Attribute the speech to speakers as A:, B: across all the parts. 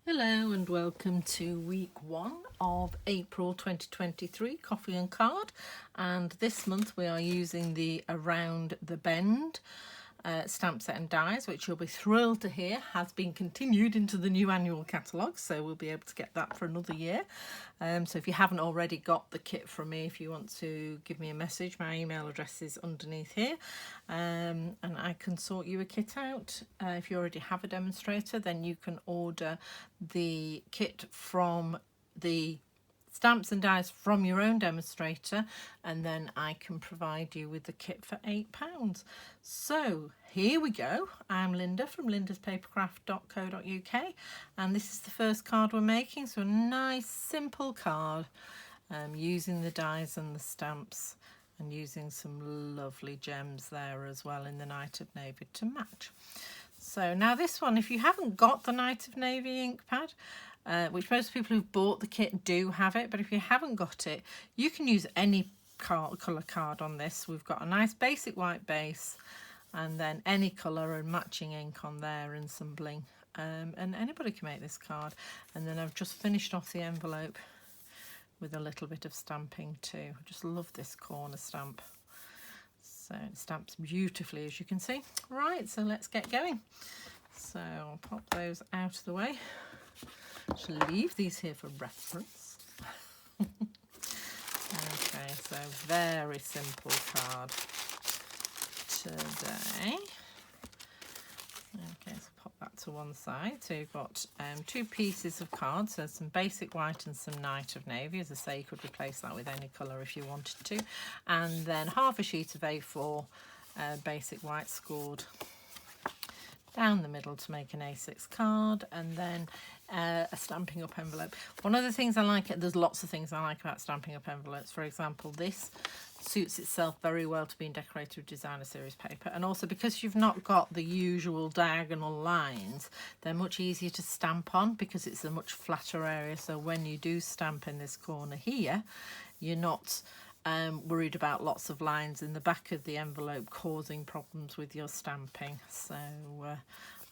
A: Hello and welcome to week 1 of April 2023 Coffee and Card, and this month we are using the Around the Bend stamp set and dies, which you'll be thrilled to hear has been continued into the new annual catalogue, so we'll be able to get that for another year. So if you haven't already got the kit from me, if you want to give me a message, my email address is underneath here, and I can sort you a kit out. If you already have a demonstrator, then you can order the kit from the stamps and dies from your own demonstrator, and then I can provide you with the kit for £8. So here we go. I'm Linda from lindaspapercraft.co.uk, and this is the first card we're making. So a nice simple card, using the dies and the stamps and using some lovely gems there as well in the Night of Navy to match. So now this one, if you haven't got the Night of Navy ink pad, which most people who've bought the kit do have it, but if you haven't got it, you can use any colour card on this. We've got a nice basic white base and then any colour and matching ink on there and some bling. And anybody can make this card. And then I've just finished off the envelope with a little bit of stamping too. I just love this corner stamp. So it stamps beautifully, as you can see. Right, so let's get going. So I'll pop those out of the way. Shall leave these here for reference. Okay, so very simple card today. Okay, so pop that to one side. So you've got two pieces of cards, so some basic white and some Night of Navy. As I say, you could replace that with any colour if you wanted to. And then half a sheet of A4 basic white scored down the middle to make an A6 card, and then a Stampin' Up envelope. One of the things I like, there's lots of things I like about Stampin' Up envelopes. For example, this suits itself very well to being decorated with designer series paper, and also because you've not got the usual diagonal lines, they're much easier to stamp on because it's a much flatter area. So when you do stamp in this corner here, you're not worried about lots of lines in the back of the envelope causing problems with your stamping. So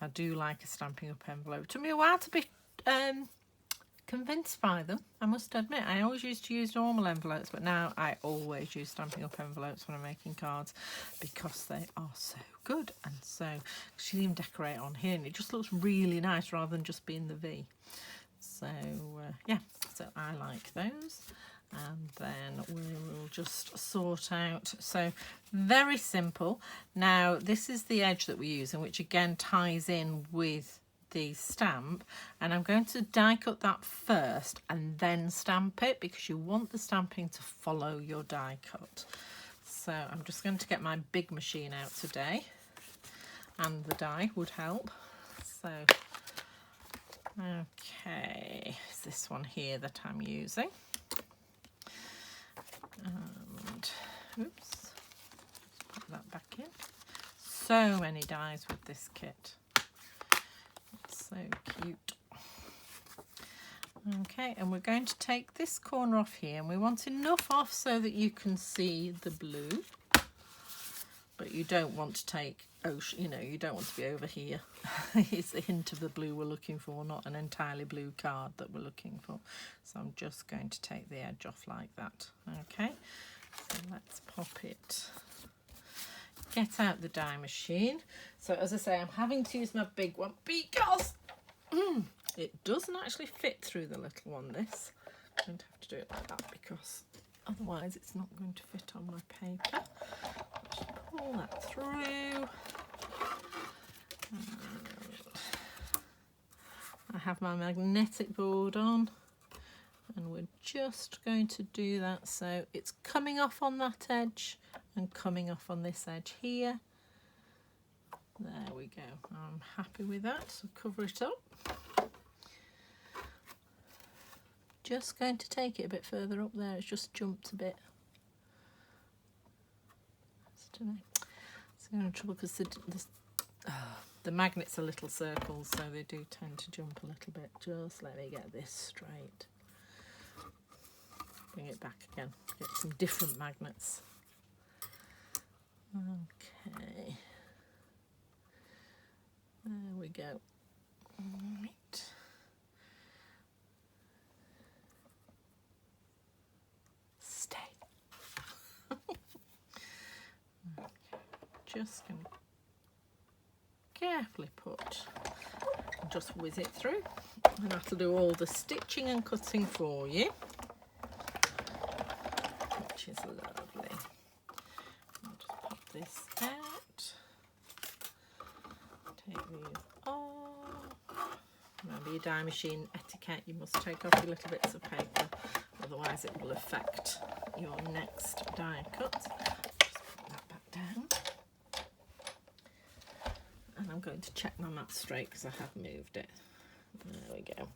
A: I do like a Stampin' Up envelope. It took me a while to be convinced by them, I must admit. I always used to use normal envelopes, but now I always use Stampin' Up envelopes when I'm making cards because they are so good. And so you can even decorate on here and it just looks really nice rather than just being the V. So yeah, so I like those. And then we will just sort out. So very simple. Now this is the edge that we're using, which again ties in with the stamp, and I'm going to die cut that first and then stamp it because you want the stamping to follow your die cut. So I'm just going to get my big machine out today, and the die would help. So okay, it's this one here that I'm using. And oops, put that back in. So many dies with this kit. It's so cute. Okay, and we're going to take this corner off here, and we want enough off so that you can see the blue, but you don't want to take, you know, you don't want to be over here. It's a hint of the blue we're looking for, not an entirely blue card that we're looking for. So I'm just going to take the edge off like that. Okay, so let's pop it. Get out the die machine. So as I say, I'm having to use my big one because it doesn't actually fit through the little one, this. I'm going to have to do it like that because otherwise it's not going to fit on my paper. Just pull that through. I have my magnetic board on, and we're just going to do that so it's coming off on that edge and coming off on this edge here. There we go. I'm happy with that, so cover it up. Just going to take it a bit further up there, it's just jumped a bit. It's in trouble because the magnets are little circles, so they do tend to jump a little bit. Just let me get this straight. Bring it back again. Get some different magnets. Okay. There we go. Right. just going to carefully just whiz it through, and that'll do all the stitching and cutting for you, which is lovely. I'll just pop this out, take these off. Remember your die machine etiquette, you must take off your little bits of paper, otherwise it will affect your next die cut. Just put that back down. And I'm going to check my map straight because I have moved it. There we go.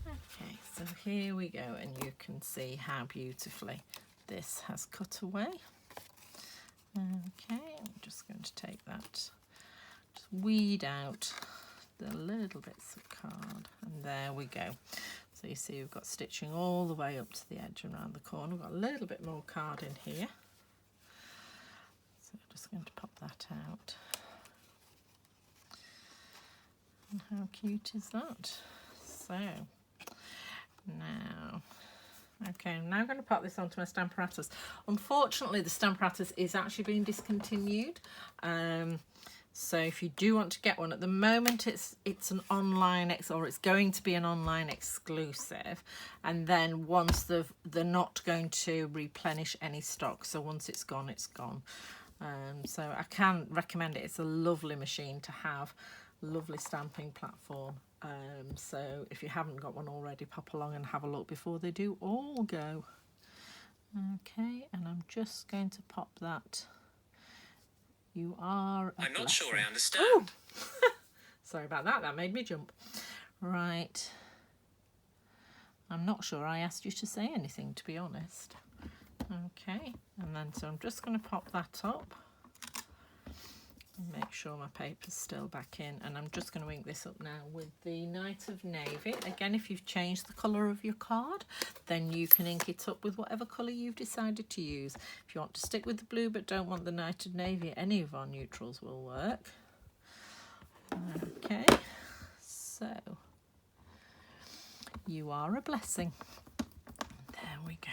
A: Okay, so here we go, and you can see how beautifully this has cut away. Okay, I'm just going to take that, just weed out the little bits of card, and there we go. So you see we've got stitching all the way up to the edge and around the corner. We've got a little bit more card in here. So I'm just going to pop that out. And how cute is that? So now, okay, I'm now going to pop this onto my Stamparatus. Unfortunately, the Stamparatus is actually being discontinued. So if you do want to get one, at the moment it's an online or it's going to be an online exclusive, and then once they're not going to replenish any stock. So once it's gone, it's gone. So I can recommend it. It's a lovely machine to have. Lovely stamping platform. So if you haven't got one already, pop along and have a look before they do all go. Okay, and I'm just going to pop that. You are a
B: I'm not
A: blessing.
B: sure I understand.
A: Ooh. Sorry about that, that made me jump. Right. I'm not sure I asked you to say anything, to be honest. Okay, and then so I'm just going to pop that up. Make sure my paper's still back in, and I'm just going to ink this up now with the Night of Navy. Again, if you've changed the colour of your card, then you can ink it up with whatever colour you've decided to use. If you want to stick with the blue but don't want the Night of Navy, any of our neutrals will work. Okay, so you are a blessing. There we go.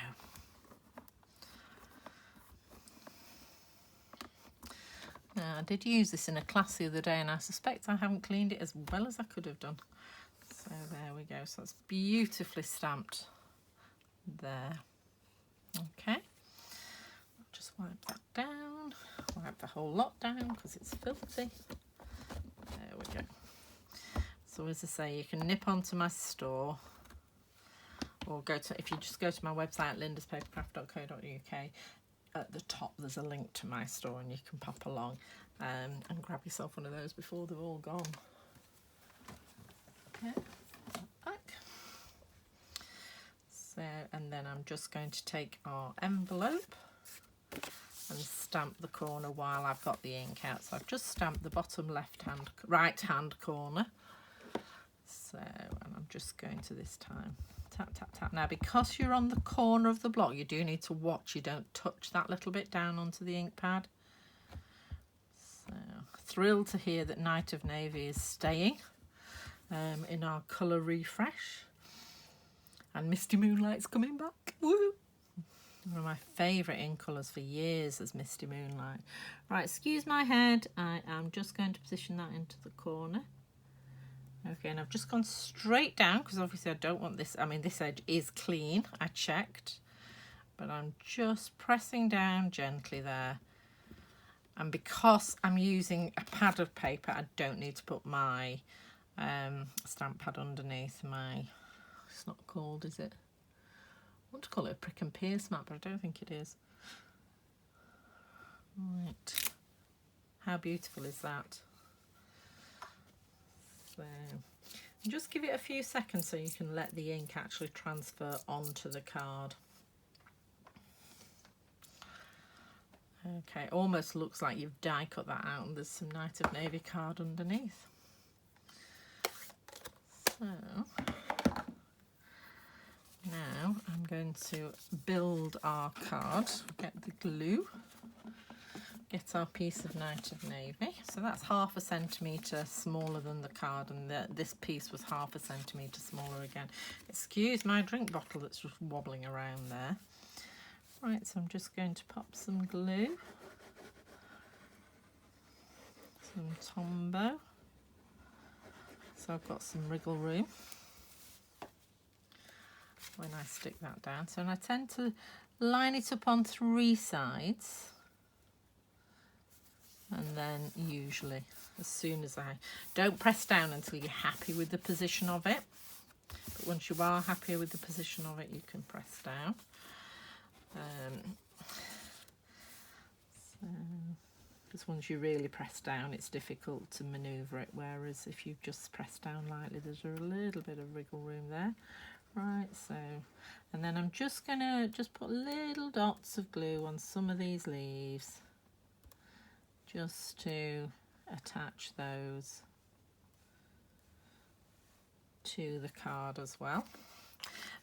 A: Now, I did use this in a class the other day, and I suspect I haven't cleaned it as well as I could have done. So there we go. So it's beautifully stamped there. Okay. I'll just wipe that down. Wipe the whole lot down because it's filthy. There we go. So as I say, you can nip onto my store, or if you just go to my website, lindaspapercraft.co.uk. At the top there's a link to my store, and you can pop along and grab yourself one of those before they're all gone. Okay, back. So, and then I'm just going to take our envelope and stamp the corner while I've got the ink out. So I've just stamped the bottom right hand corner. So, and I'm just going to this time tap, tap, tap. Now, because you're on the corner of the block, you do need to watch you don't touch that little bit down onto the ink pad. So, thrilled to hear that Night of Navy is staying in our colour refresh. And Misty Moonlight's coming back. Woo! One of my favourite ink colours for years is Misty Moonlight. Right, excuse my head. I am just going to position that into the corner. Okay, and I've just gone straight down because obviously I don't want this. I mean, this edge is clean, I checked, but I'm just pressing down gently there. And because I'm using a pad of paper, I don't need to put my stamp pad underneath my, it's not called, is it? I want to call it a prick and pierce mat, but I don't think it is. Right, how beautiful is that? So, just give it a few seconds so you can let the ink actually transfer onto the card. Okay, almost looks like you've die cut that out and there's some Night of Navy card underneath. So, now I'm going to build our card, get the glue. Get our piece of Night of Navy. So that's 1/2 centimetre smaller than the card, and this piece was 1/2 centimetre smaller again. Excuse my drink bottle that's just wobbling around there. Right, so I'm just going to pop some glue some Tombow. So I've got some wriggle room when I stick that down. So and I tend to line it up on 3 sides, and then usually as soon as I don't press down until you're happy with the position of it, but once you are happy with the position of it, you can press down. Because once you really press down, it's difficult to manoeuvre it, whereas if you just press down lightly, there's a little bit of wriggle room there. Right, so, and then I'm just gonna put little dots of glue on some of these leaves just to attach those to the card as well.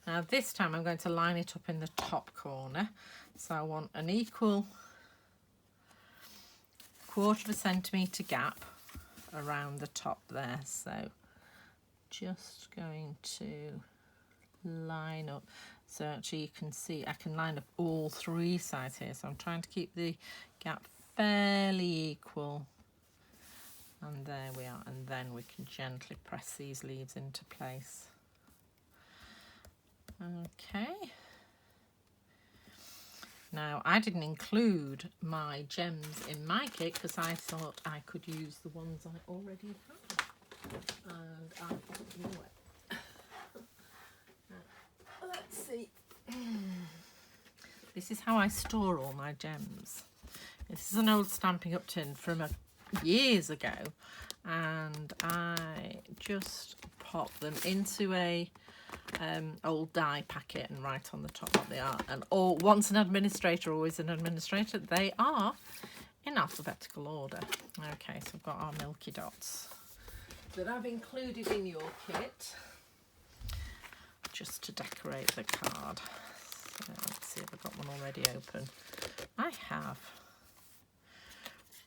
A: Now this time I'm going to line it up in the top corner, so I want an equal 1/4 centimetre gap around the top there. So just going to line up, so actually you can see I can line up all 3 sides here, so I'm trying to keep the gap fairly equal, and there we are, and then we can gently press these leaves into place. Okay, now I didn't include my gems in my kit because I thought I could use the ones I already have, and I thought, you know what, let's see. This is how I store all my gems. This is an old Stampin' Up tin from years ago, and I just pop them into a old die packet and write on the top what they are. And once an administrator, always an administrator. They are in alphabetical order. Okay, so I've got our milky dots that I've included in your kit just to decorate the card. So let's see if I've got one already open. I have.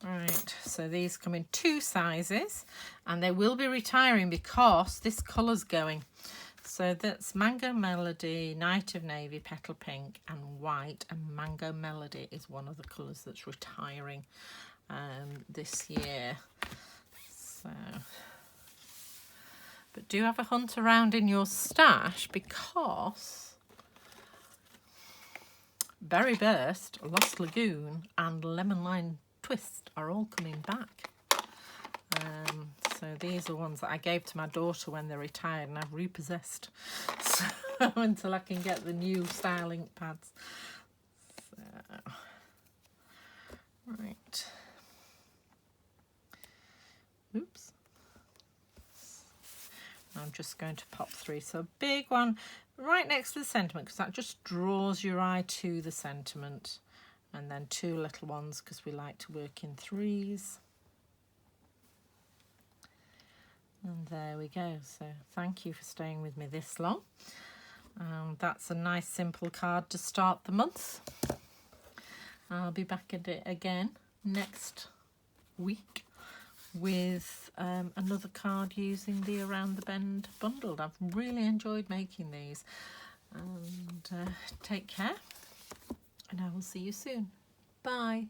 A: Right, so these come in 2 sizes, and they will be retiring because this colour's going. So that's Mango Melody, Night of Navy, Petal Pink and White, and Mango Melody is one of the colours that's retiring this year. So, but do have a hunt around in your stash, because Berry Burst, Lost Lagoon and Lemon Lime Twist are all coming back. So these are ones that I gave to my daughter when they retired, and I've repossessed so, until I can get the new style ink pads. So, right. Oops. I'm just going to pop 3. So a big one right next to the sentiment, because that just draws your eye to the sentiment. And then 2 little ones because we like to work in 3s. And there we go. So thank you for staying with me this long. That's a nice simple card to start the month. I'll be back at it again next week with another card using the Around the Bend bundle. I've really enjoyed making these. And take care. And I will see you soon. Bye.